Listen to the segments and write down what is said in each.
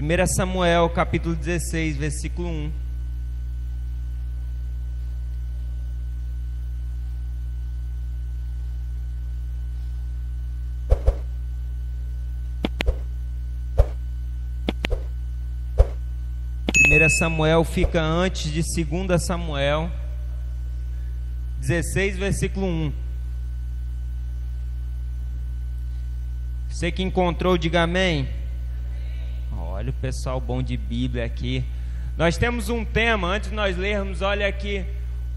1 Samuel, capítulo 16, versículo 1. Samuel fica antes de 2 Samuel 16, versículo 1. Você que encontrou, diga amém. Olha o pessoal bom de Bíblia aqui. Nós temos um tema, antes de nós lermos, olha aqui,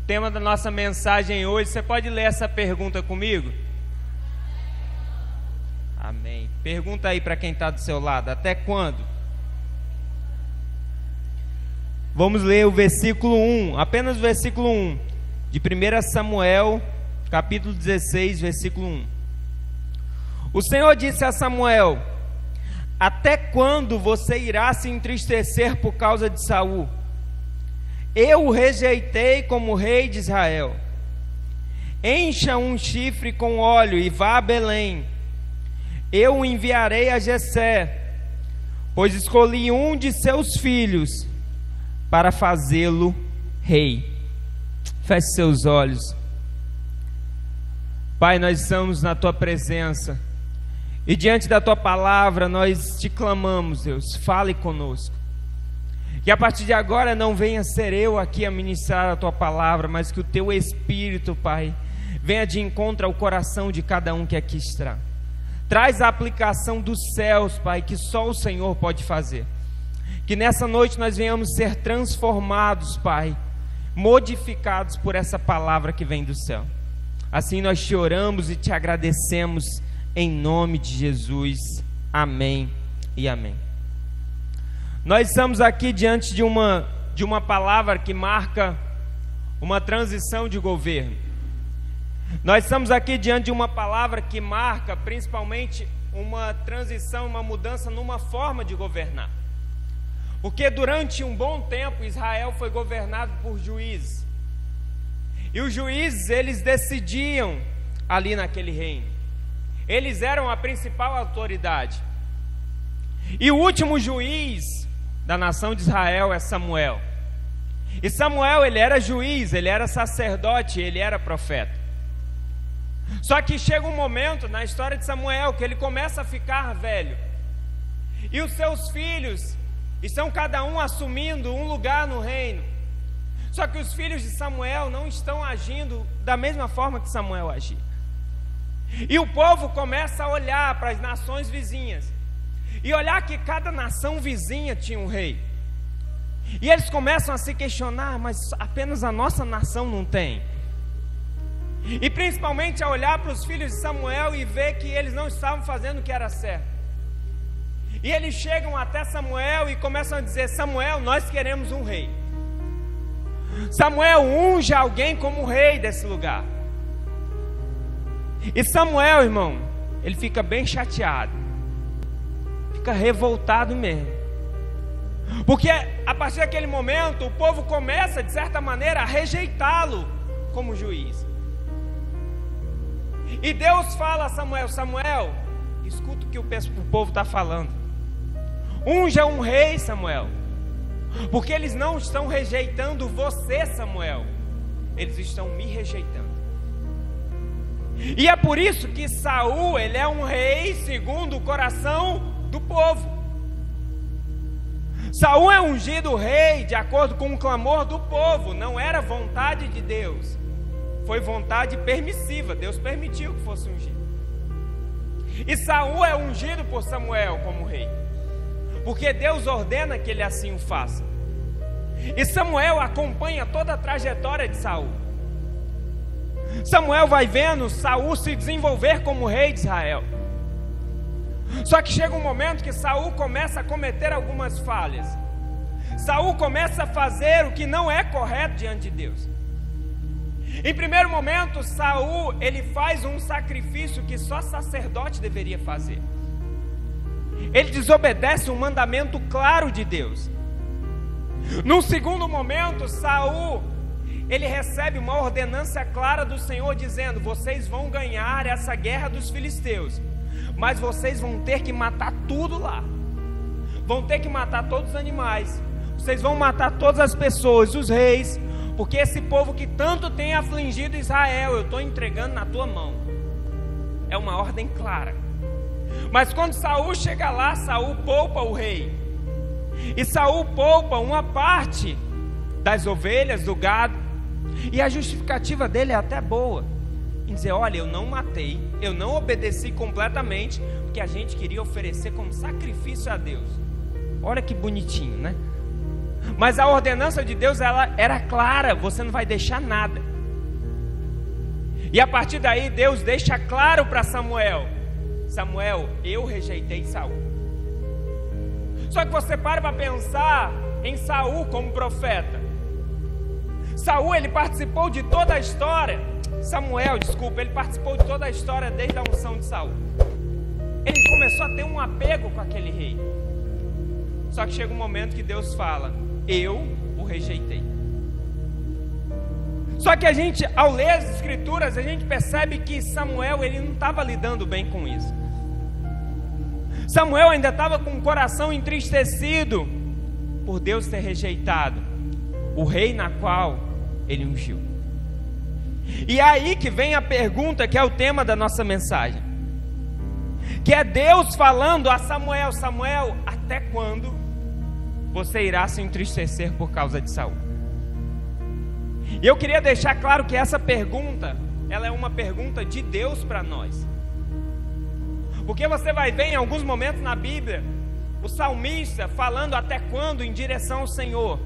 o tema da nossa mensagem hoje. Você pode ler essa pergunta comigo? Amém. Pergunta aí para quem está do seu lado, até quando? Vamos ler o versículo 1, apenas o versículo 1, de 1 Samuel, capítulo 16, versículo 1. O Senhor disse a Samuel: até quando você irá se entristecer por causa de Saul? Eu o rejeitei como rei de Israel. Encha um chifre com óleo e vá a Belém. Eu o enviarei a Jessé, pois escolhi um de seus filhos para fazê-lo rei. Feche seus olhos. Pai, nós estamos na Tua presença e diante da Tua palavra nós te clamamos, Deus, fale conosco. Que a partir de agora não venha ser eu aqui a ministrar a Tua palavra, mas que o Teu Espírito, Pai, venha de encontro ao coração de cada um que aqui está. Traz a aplicação dos céus, Pai, que só o Senhor pode fazer. Que nessa noite nós venhamos ser transformados, Pai, modificados por essa palavra que vem do céu. Assim nós te oramos e te agradecemos em nome de Jesus. Amém e amém. Nós estamos aqui diante de uma palavra que marca uma transição de governo. Nós estamos aqui diante de uma palavra que marca principalmente uma transição, uma mudança numa forma de governar. Porque durante um bom tempo Israel foi governado por juízes. E os juízes, eles decidiam ali naquele reino. Eles eram a principal autoridade. E o último juiz da nação de Israel é Samuel. E Samuel, ele era juiz, ele era sacerdote, ele era profeta. Só que chega um momento na história de Samuel que ele começa a ficar velho. E os seus filhos estão cada um assumindo um lugar no reino. Só que os filhos de Samuel não estão agindo da mesma forma que Samuel agia. E o povo começa a olhar para as nações vizinhas e olhar que cada nação vizinha tinha um rei. E eles começam a se questionar: mas apenas a nossa nação não tem? E principalmente a olhar para os filhos de Samuel e ver que eles não estavam fazendo o que era certo. E eles chegam até Samuel e começam a dizer: Samuel, nós queremos um rei. Samuel, unja alguém como rei desse lugar. E Samuel, irmão, ele fica bem chateado, fica revoltado mesmo. Porque a partir daquele momento o povo começa, de certa maneira, a rejeitá-lo como juiz. E Deus fala a Samuel: Samuel, escuta o que o povo está falando. Unja um rei, Samuel, porque eles não estão rejeitando você, Samuel, eles estão me rejeitando. E é por isso que Saul, ele é um rei segundo o coração do povo. Saul é ungido rei de acordo com o clamor do povo. Não era vontade de Deus, foi vontade permissiva. Deus permitiu que fosse ungido. E Saul é ungido por Samuel como rei, porque Deus ordena que ele assim o faça. E Samuel acompanha toda a trajetória de Saul. Samuel vai vendo Saul se desenvolver como rei de Israel. Só que chega um momento que Saul começa a cometer algumas falhas. Saul começa a fazer o que não é correto diante de Deus. Em primeiro momento, Saul, ele faz um sacrifício que só sacerdote deveria fazer. Ele desobedece um mandamento claro de Deus. Num segundo momento, Saul, ele recebe uma ordenança clara do Senhor dizendo: vocês vão ganhar essa guerra dos filisteus, mas vocês vão ter que matar tudo lá. vão ter que matar todos os animais, vocês vão matar todas as pessoas, os reis, porque esse povo que tanto tem afligido Israel, eu estou entregando na tua mão. É uma ordem clara. Mas quando Saul chega lá, Saul poupa o rei, e Saul poupa uma parte das ovelhas, do gado, e a justificativa dele é até boa, em dizer: olha, eu não matei, eu não obedeci completamente, porque a gente queria oferecer como sacrifício a Deus. Olha que bonitinho, né? Mas a ordenança de Deus, ela era clara: você não vai deixar nada. E a partir daí Deus deixa claro para Samuel: Samuel, eu rejeitei Saul. Só que você para pensar em Saul como profeta. Saul, ele participou de toda a história. Samuel, desculpa, ele participou de toda a história desde a unção de Saul. Ele começou a ter um apego com aquele rei. Só que chega um momento que Deus fala: eu o rejeitei. Só que a gente, ao ler as escrituras, a gente percebe que Samuel, ele não estava lidando bem com isso. Samuel ainda estava com o coração entristecido por Deus ter rejeitado o rei na qual ele ungiu. E é aí que vem a pergunta, que é o tema da nossa mensagem, que é Deus falando a Samuel: Samuel, até quando você irá se entristecer por causa de Saul? E eu queria deixar claro que essa pergunta, ela é uma pergunta de Deus para nós. Porque você vai ver em alguns momentos na Bíblia o salmista falando até quando em direção ao Senhor.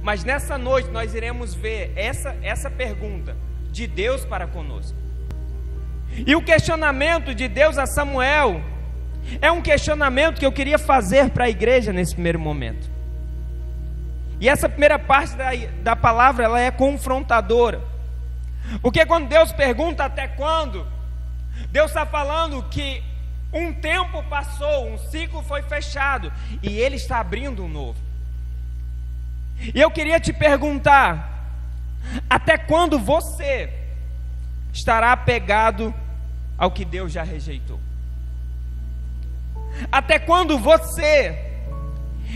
Mas nessa noite nós iremos ver essa pergunta de Deus para conosco. E o questionamento de Deus a Samuel é um questionamento que eu queria fazer para a igreja nesse primeiro momento. E essa primeira parte da palavra, ela é confrontadora. Porque quando Deus pergunta até quando, Deus está falando que um tempo passou, um ciclo foi fechado, e Ele está abrindo um novo. E eu queria te perguntar: até quando você estará apegado ao que Deus já rejeitou? Até quando você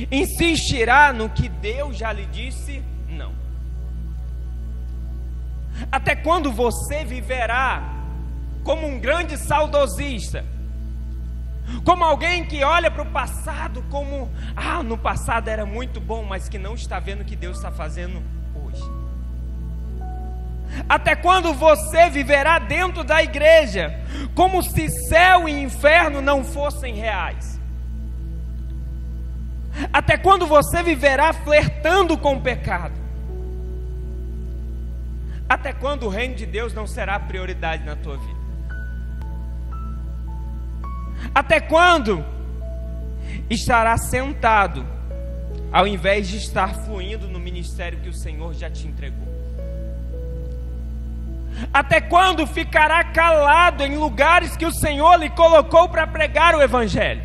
insistirá no que Deus já lhe disse não? Até quando você viverá como um grande saudosista, como alguém que olha para o passado como: no passado era muito bom, mas que não está vendo o que Deus está fazendo hoje? Até quando você viverá dentro da igreja como se céu e inferno não fossem reais? Até quando você viverá flertando com o pecado? Até quando o reino de Deus não será prioridade na tua vida? Até quando estará sentado, ao invés de estar fluindo no ministério que o Senhor já te entregou? Até quando ficará calado em lugares que o Senhor lhe colocou para pregar o Evangelho?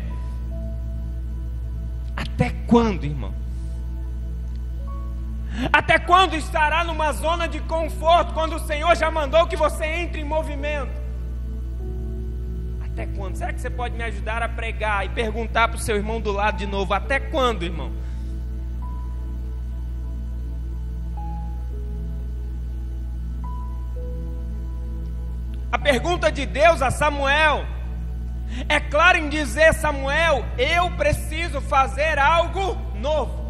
Até quando, irmão? Até quando estará numa zona de conforto, quando o Senhor já mandou que você entre em movimento? Até quando? Será que você pode me ajudar a pregar e perguntar para o seu irmão do lado de novo: até quando, irmão? A pergunta de Deus a Samuel é clara em dizer: Samuel, eu preciso fazer algo novo.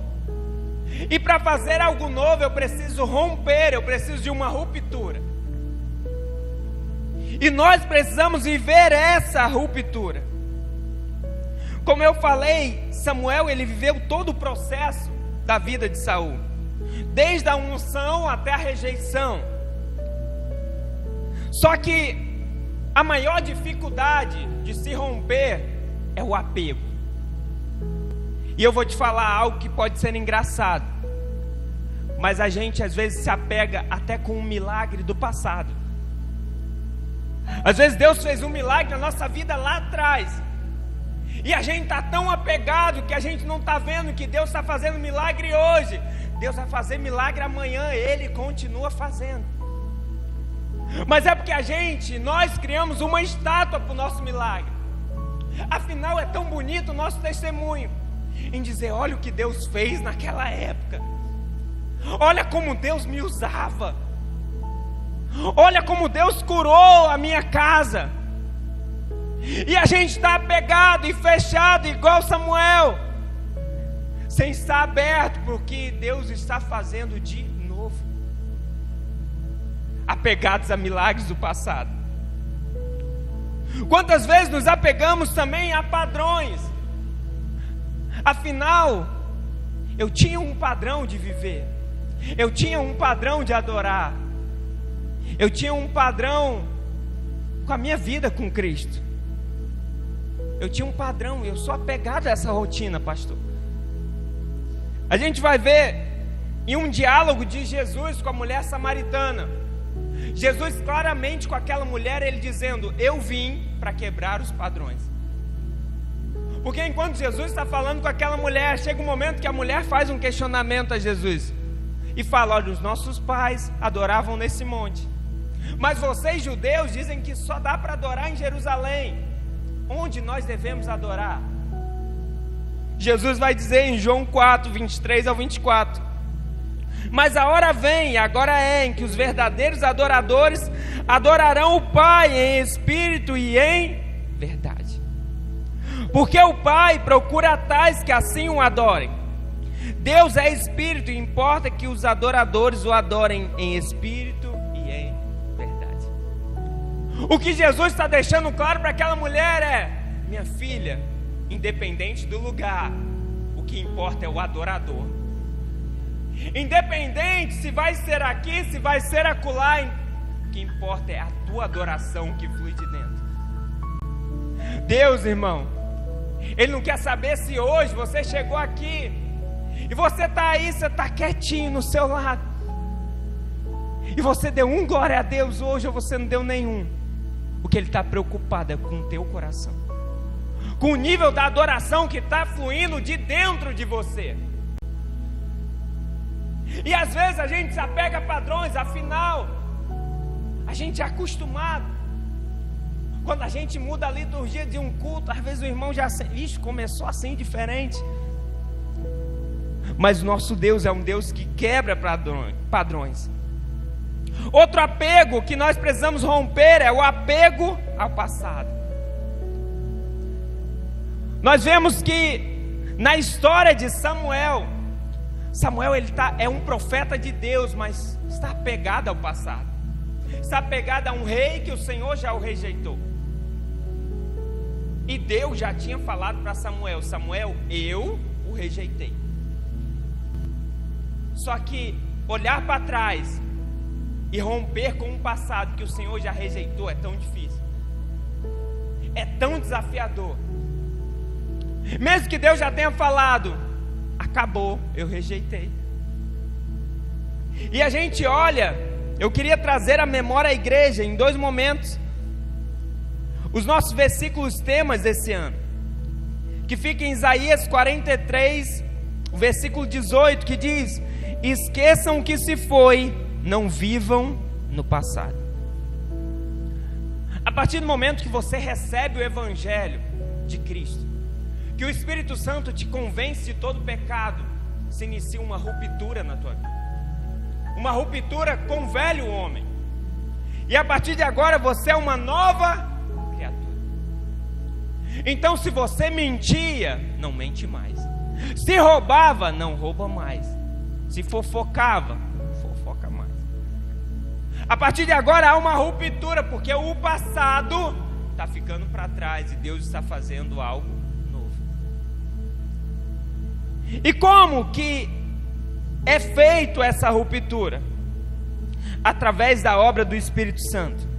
E para fazer algo novo eu preciso romper, eu preciso de uma ruptura. E nós precisamos viver essa ruptura. Como eu falei, Samuel, ele viveu todo o processo da vida de Saul, desde a unção até a rejeição. Só que a maior dificuldade de se romper é o apego. E eu vou te falar algo que pode ser engraçado, mas a gente às vezes se apega até com um milagre do passado. Às vezes Deus fez um milagre na nossa vida lá atrás, e a gente está tão apegado que a gente não está vendo que Deus está fazendo milagre hoje. Deus vai fazer milagre amanhã, Ele continua fazendo. Mas é porque nós criamos uma estátua para o nosso milagre. Afinal é tão bonito o nosso testemunho. em dizer: olha o que Deus fez naquela época, olha como Deus me usava, olha como Deus curou a minha casa. E a gente está apegado e fechado igual Samuel, sem estar aberto porque Deus está fazendo de novo, apegados a milagres do passado. Quantas vezes nos apegamos também a padrões? Afinal, eu tinha um padrão de viver, eu tinha um padrão de adorar, eu tinha um padrão com a minha vida com Cristo. Eu tinha um padrão, eu sou apegado a essa rotina, pastor. A gente vai ver em um diálogo de Jesus com a mulher samaritana, Jesus claramente com aquela mulher, ele dizendo: eu vim para quebrar os padrões. Porque enquanto Jesus está falando com aquela mulher, chega um momento que a mulher faz um questionamento a Jesus e fala: olha, os nossos pais adoravam nesse monte, mas vocês judeus dizem que só dá para adorar em Jerusalém. Onde nós devemos adorar? Jesus vai dizer em João 4, 23 ao 24: mas a hora vem, e agora é, em que os verdadeiros adoradores adorarão o Pai em espírito e em verdade, porque o Pai procura tais que assim o adorem. Deus é espírito, e importa que os adoradores o adorem em espírito e em verdade. O que Jesus está deixando claro para aquela mulher é: minha filha, independente do lugar, o que importa é o adorador. Independente se vai ser aqui, se vai ser acolá, o que importa é a tua adoração que flui de dentro. Deus, irmão, Ele não quer saber se hoje você chegou aqui e você está aí, você está quietinho no seu lado, e você deu um glória a Deus hoje ou você não deu nenhum. O que Ele está preocupado é com o teu coração, com o nível da adoração que está fluindo de dentro de você. E às vezes a gente se apega a padrões, afinal a gente é acostumado. Quando a gente muda a liturgia de um culto, às vezes o irmão já começou assim diferente. Mas o nosso Deus é um Deus que quebra padrões. Outro apego que nós precisamos romper é o apego ao passado. Nós vemos que na história de Samuel ele é um profeta de Deus, mas está apegado ao passado, está apegado a um rei que o Senhor já o rejeitou. E Deus já tinha falado para Samuel: Samuel, eu o rejeitei. Só que olhar para trás e romper com um passado que o Senhor já rejeitou é tão difícil, é tão desafiador. Mesmo que Deus já tenha falado: acabou, eu rejeitei. E a gente olha, eu queria trazer à memória a igreja em dois momentos os nossos versículos temas desse ano, que fica em Isaías 43, o versículo 18, que diz: esqueçam o que se foi, não vivam no passado. A partir do momento que você recebe o Evangelho de Cristo, que o Espírito Santo te convence de todo pecado, se inicia uma ruptura na tua vida, uma ruptura com o velho homem, e a partir de agora você é uma nova criatura. Então, se você mentia, não mente mais. Se roubava, não rouba mais. Se fofocava, fofoca mais. A partir de agora há uma ruptura, porque o passado está ficando para trás e Deus está fazendo algo novo. E como que é feito essa ruptura? Através da obra do Espírito Santo.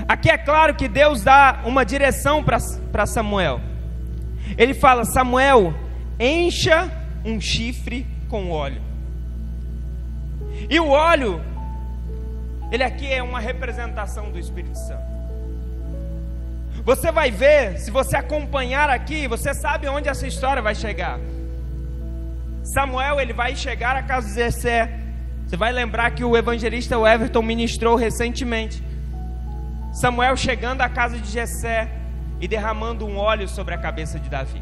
Aqui é claro que Deus dá uma direção para Samuel. Ele fala: Samuel, encha um chifre com óleo. E o óleo, ele aqui é uma representação do Espírito Santo. Você vai ver, se você acompanhar aqui, você sabe onde essa história vai chegar. Samuel, ele vai chegar à casa de Jessé. Você vai lembrar que o evangelista Everton ministrou recentemente. Samuel chegando à casa de Jessé e derramando um óleo sobre a cabeça de Davi.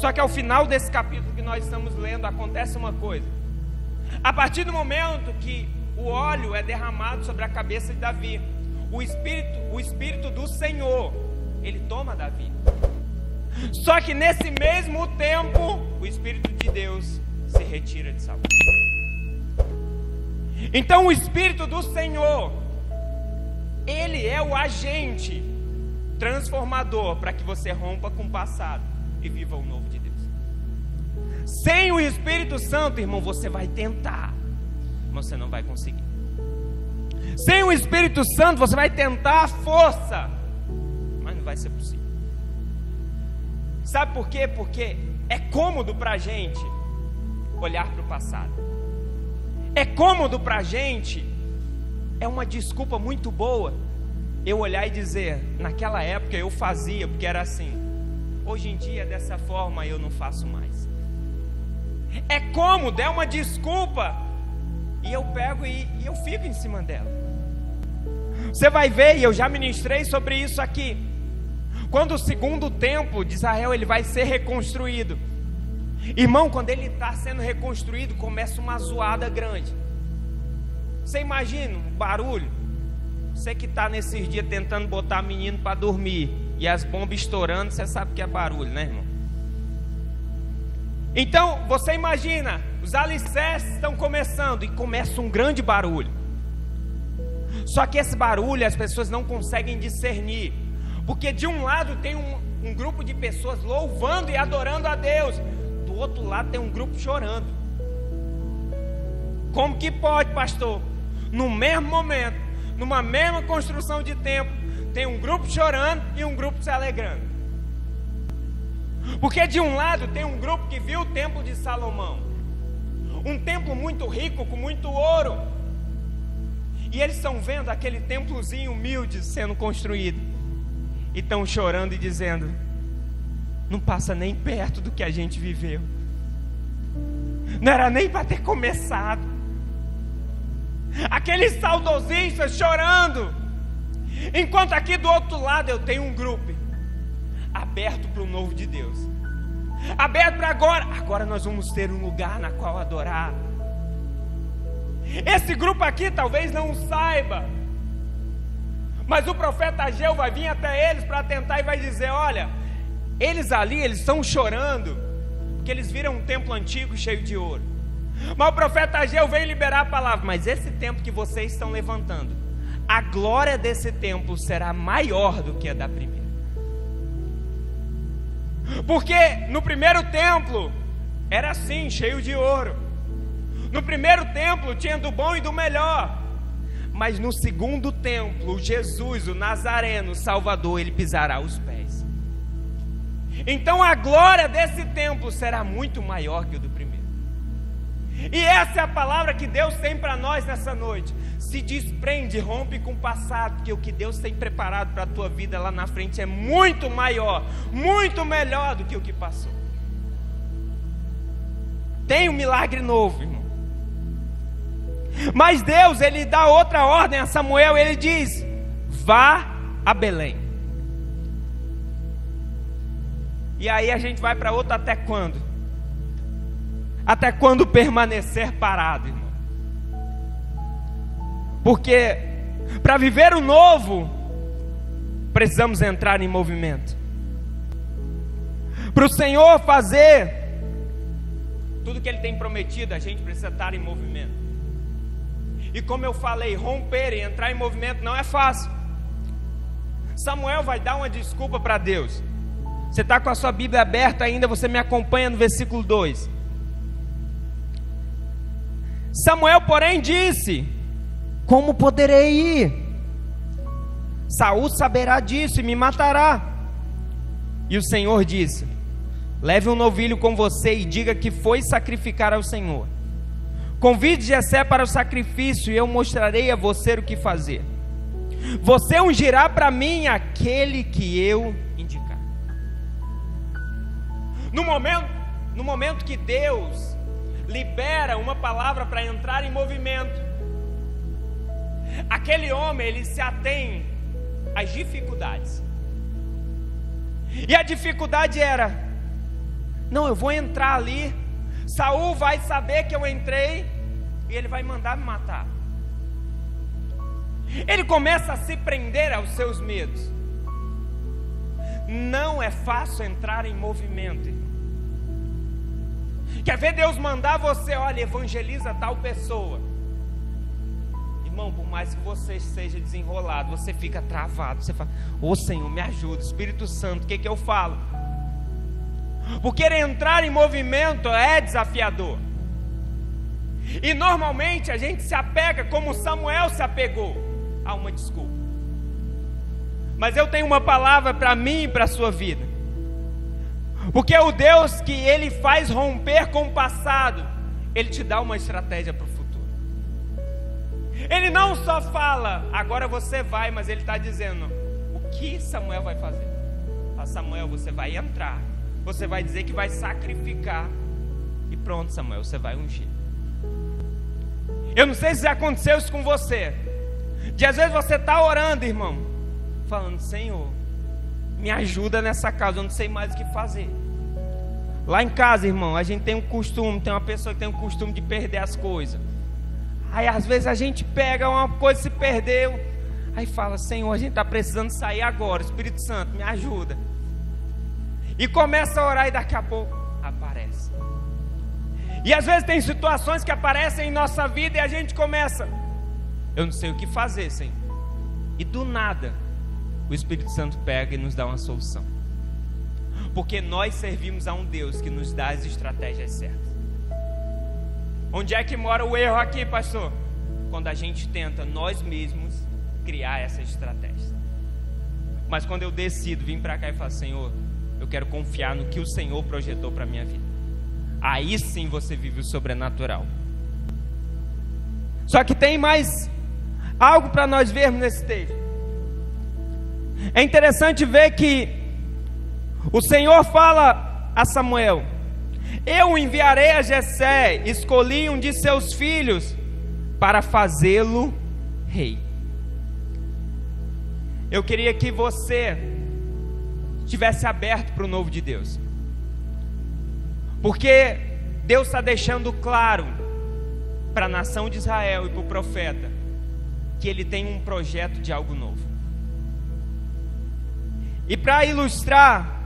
Só que ao final desse capítulo que nós estamos lendo, acontece uma coisa. A partir do momento que o óleo é derramado sobre a cabeça de Davi, o Espírito do Senhor, ele toma Davi. Só que nesse mesmo tempo, o Espírito de Deus se retira de Saul. Então o Espírito do Senhor, ele é o agente transformador para que você rompa com o passado e viva o novo de Deus. Sem o Espírito Santo, irmão, você vai tentar, mas você não vai conseguir. Sem o Espírito Santo, você vai tentar a força, mas não vai ser possível. Sabe por quê? Porque é cômodo para a gente olhar para o passado. É cômodo para a gente, é uma desculpa muito boa eu olhar e dizer, naquela época eu fazia porque era assim, hoje em dia dessa forma eu não faço mais. É cômodo, é uma desculpa, e eu pego e eu fico em cima dela. Você vai ver, e eu já ministrei sobre isso aqui, quando o segundo templo de Israel ele vai ser reconstruído, irmão, quando ele está sendo reconstruído, começa uma zoada grande. Você imagina um barulho? Você que está nesses dias tentando botar menino para dormir e as bombas estourando, você sabe que é barulho, né, irmão? Então, você imagina, os alicerces estão começando e começa um grande barulho. Só que esse barulho as pessoas não conseguem discernir, porque de um lado tem um grupo de pessoas louvando e adorando a Deus, do outro lado tem um grupo chorando. Como que pode, pastor? No mesmo momento, numa mesma construção de templo, tem um grupo chorando e um grupo se alegrando. Porque de um lado tem um grupo que viu o templo de Salomão, um templo muito rico, com muito ouro, e eles estão vendo aquele templozinho humilde sendo construído, e estão chorando e dizendo, não passa nem perto do que a gente viveu, não era nem para ter começado. Aqueles saudosistas chorando, enquanto aqui do outro lado eu tenho um grupo aberto para o novo de Deus, aberto para agora nós vamos ter um lugar na qual adorar. Esse grupo aqui talvez não saiba, mas o profeta Ageu vai vir até eles para tentar e vai dizer, olha, eles ali, eles estão chorando porque eles viram um templo antigo cheio de ouro, mas o profeta Ageu veio liberar a palavra, mas esse templo que vocês estão levantando, a glória desse templo será maior do que a da primeira. Porque no primeiro templo era assim, cheio de ouro. No primeiro templo tinha do bom e do melhor. Mas no segundo templo, Jesus, o Nazareno, o Salvador, ele pisará os pés. Então a glória desse templo será muito maior que o do primeiro. E essa é a palavra que Deus tem para nós nessa noite. Se desprende, rompe com o passado, porque o que Deus tem preparado para a tua vida lá na frente é muito maior, muito melhor do que o que passou. Tem um milagre novo, irmão. Mas Deus, ele dá outra ordem a Samuel, ele diz, vá a Belém. E aí a gente vai para outro até quando? Até quando permanecer parado, irmão? Porque para viver o novo, precisamos entrar em movimento. Para o Senhor fazer tudo que Ele tem prometido, a gente precisa estar em movimento. E como eu falei, romper e entrar em movimento não é fácil. Samuel vai dar uma desculpa para Deus. Você está com a sua Bíblia aberta ainda, você me acompanha no versículo 2. Samuel, porém, disse, como poderei ir? Saul saberá disso e me matará. E o Senhor disse, leve um novilho com você e diga que foi sacrificar ao Senhor. Convide Jessé para o sacrifício e eu mostrarei a você o que fazer. Você ungirá para mim aquele que eu indicar. No momento que Deus libera uma palavra para entrar em movimento, aquele homem, ele se atém às dificuldades. E a dificuldade era, Não, eu vou entrar ali, Saul vai saber que eu entrei e ele vai mandar me matar. Ele começa a se prender aos seus medos. Não é fácil entrar em movimento, irmão. Quer ver Deus mandar você, olha, evangeliza tal pessoa. Irmão, por mais que você seja desenrolado, você fica travado. Você fala, ô Senhor, me ajuda, Espírito Santo, o que eu falo? Porque entrar em movimento é desafiador. E normalmente a gente se apega como Samuel se apegou a uma desculpa. Mas eu tenho uma palavra para mim e para a sua vida. Porque o Deus que Ele faz romper com o passado, Ele te dá uma estratégia para o futuro. Ele não só fala, agora você vai, mas Ele está dizendo, o que Samuel vai fazer? Ah, Samuel, você vai entrar, você vai dizer que vai sacrificar, e pronto, Samuel, você vai ungir. Eu não sei se já aconteceu isso com você, de às vezes você está orando, irmão, falando, Senhor, me ajuda nessa causa, eu não sei mais o que fazer. Lá em casa, irmão, a gente tem um costume, tem uma pessoa que tem um costume de perder as coisas. Aí às vezes a gente pega uma coisa que se perdeu, aí fala, Senhor, a gente está precisando sair agora, Espírito Santo, me ajuda. E começa a orar e daqui a pouco aparece. E às vezes tem situações que aparecem em nossa vida e a gente começa, eu não sei o que fazer, Senhor. E do nada, o Espírito Santo pega e nos dá uma solução. Porque nós servimos a um Deus que nos dá as estratégias certas. Onde é que mora o erro aqui, pastor? Quando a gente tenta nós mesmos criar essa estratégia. Mas quando eu decido vir para cá e falar, Senhor, eu quero confiar no que o Senhor projetou para a minha vida. Aí sim você vive o sobrenatural. Só que tem mais algo para nós vermos nesse texto. É interessante ver que o Senhor fala a Samuel, eu enviarei a Jessé, escolhi um de seus filhos para fazê-lo rei. Eu queria que você estivesse aberto para o novo de Deus, porque Deus está deixando claro para a nação de Israel e para o profeta que Ele tem um projeto de algo novo. E para ilustrar,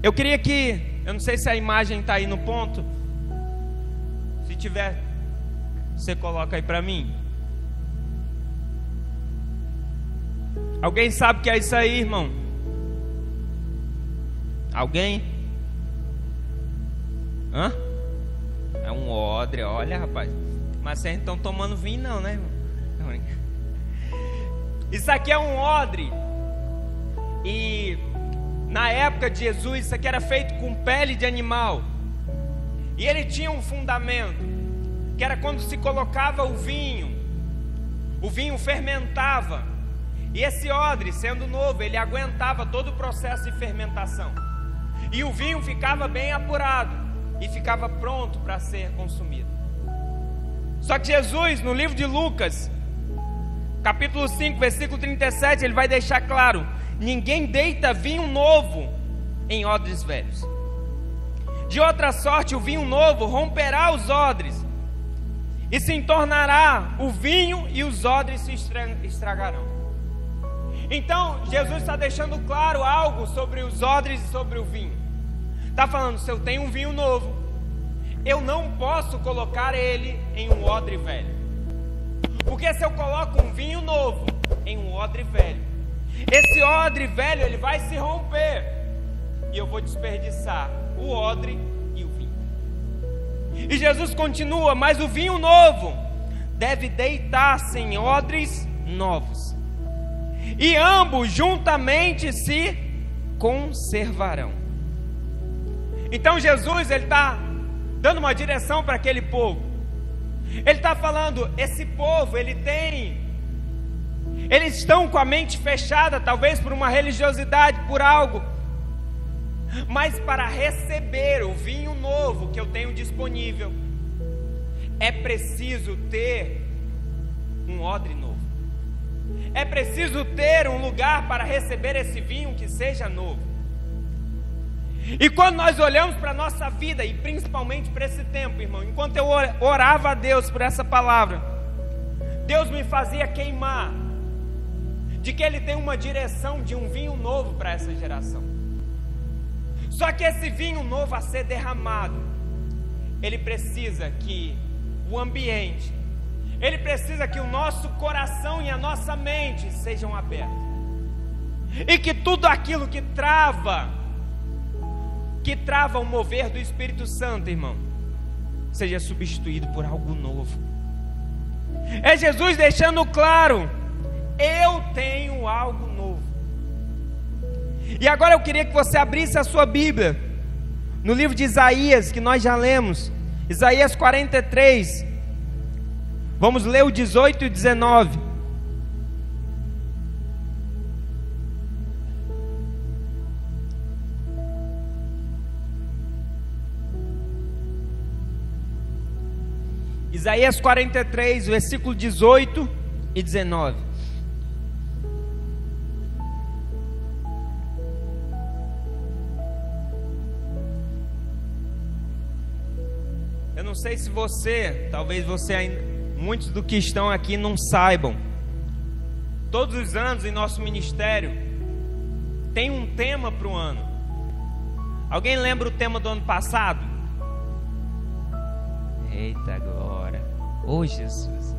eu queria que, eu não sei se a imagem está aí no ponto, se tiver, você coloca aí para mim. Alguém sabe o que é isso aí, irmão? Alguém? Hã? É um odre, olha, rapaz. Mas vocês não estão tomando vinho não, né, irmão? Isso aqui é um odre. E na época de Jesus, isso aqui era feito com pele de animal. E ele tinha um fundamento, que era quando se colocava o vinho fermentava. E esse odre, sendo novo, ele aguentava todo o processo de fermentação. E o vinho ficava bem apurado e ficava pronto para ser consumido. Só que Jesus, no livro de Lucas, capítulo 5, versículo 37, ele vai deixar claro: ninguém deita vinho novo em odres velhos. De outra sorte, o vinho novo romperá os odres, e se entornará o vinho, e os odres se estragarão. Então, Jesus está deixando claro algo sobre os odres e sobre o vinho. Está falando, se eu tenho um vinho novo, eu não posso colocar ele em um odre velho. Porque se eu coloco um vinho novo em um odre velho, esse odre velho ele vai se romper, e eu vou desperdiçar o odre e o vinho. E Jesus continua, mas o vinho novo deve deitar-se em odres novos, e ambos juntamente se conservarão. Então Jesus ele está dando uma direção para aquele povo. Ele está falando, esse povo eles estão com a mente fechada, talvez por uma religiosidade, por algo, mas para receber o vinho novo que eu tenho disponível, é preciso ter um odre novo, é preciso ter um lugar para receber esse vinho que seja novo. E quando nós olhamos para a nossa vida, e principalmente para esse tempo, irmão, enquanto eu orava a Deus por essa palavra, Deus me fazia queimar de que Ele tem uma direção de um vinho novo para essa geração. Só que esse vinho novo a ser derramado, ele precisa que o ambiente, ele precisa que o nosso coração e a nossa mente sejam abertos, e que tudo aquilo que trava o mover do Espírito Santo, irmão, seja substituído por algo novo. É Jesus deixando claro: eu tenho algo novo. E agora eu queria que você abrisse a sua Bíblia no livro de Isaías, que nós já lemos, Isaías 43. Vamos ler o 18 e 19. Isaías 43, versículo 18 e 19. Eu não sei se você, talvez você ainda, muitos do que estão aqui não saibam. Todos os anos em nosso ministério tem um tema para o ano. Alguém lembra o tema do ano passado? Eita glória! Oh Jesus!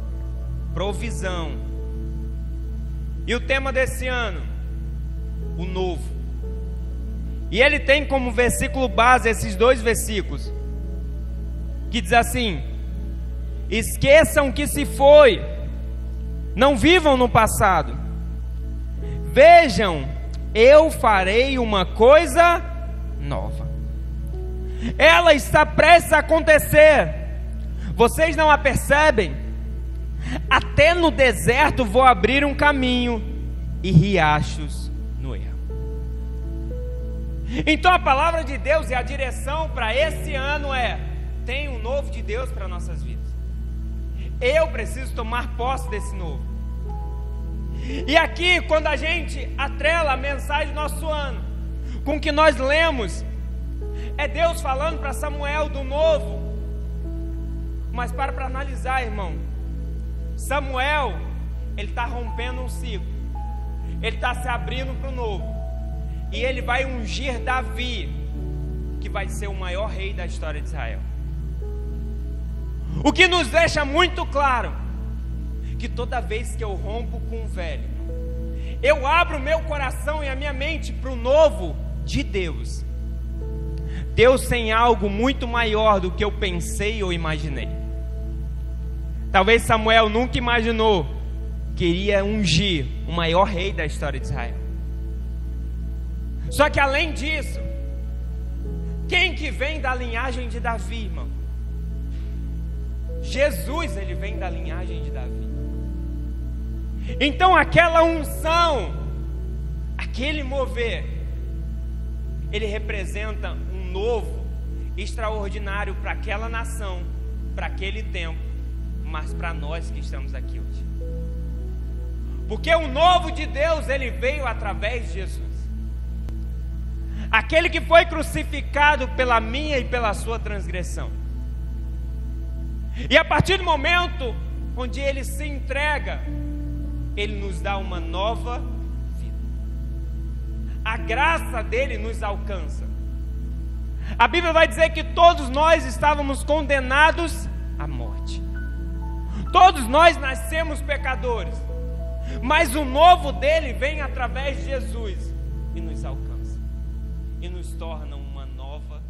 Provisão. E o tema desse ano? O novo. E ele tem como versículo base esses dois versículos, que diz assim: esqueçam o que se foi, não vivam no passado, vejam, eu farei uma coisa nova, ela está prestes a acontecer, vocês não a percebem? Até no deserto vou abrir um caminho e riachos no ermo. Então a palavra de Deus e a direção para esse ano é: tem um novo de Deus para nossas vidas. Eu preciso tomar posse desse novo. E aqui, quando a gente atrela a mensagem do nosso ano com o que nós lemos, é Deus falando para Samuel do novo. Mas para analisar, irmão, Samuel, ele está rompendo um ciclo, ele está se abrindo para o novo, e ele vai ungir Davi, que vai ser o maior rei da história de Israel. O que nos deixa muito claro que toda vez que eu rompo com o velho, eu abro o meu coração e a minha mente para o novo de Deus. Deus tem algo muito maior do que eu pensei ou imaginei. Talvez Samuel nunca imaginou que iria ungir o maior rei da história de Israel. Só que além disso, quem que vem da linhagem de Davi, irmão? Jesus, ele vem da linhagem de Davi. Então aquela unção, aquele mover, ele representa um novo extraordinário para aquela nação, para aquele tempo, mas para nós que estamos aqui hoje. Porque o novo de Deus, ele veio através de Jesus, aquele que foi crucificado pela minha e pela sua transgressão. E a partir do momento onde ele se entrega, ele nos dá uma nova vida. A graça dele nos alcança. A Bíblia vai dizer que todos nós estávamos condenados à morte. Todos nós nascemos pecadores, mas o novo dele vem através de Jesus e nos alcança e nos torna uma nova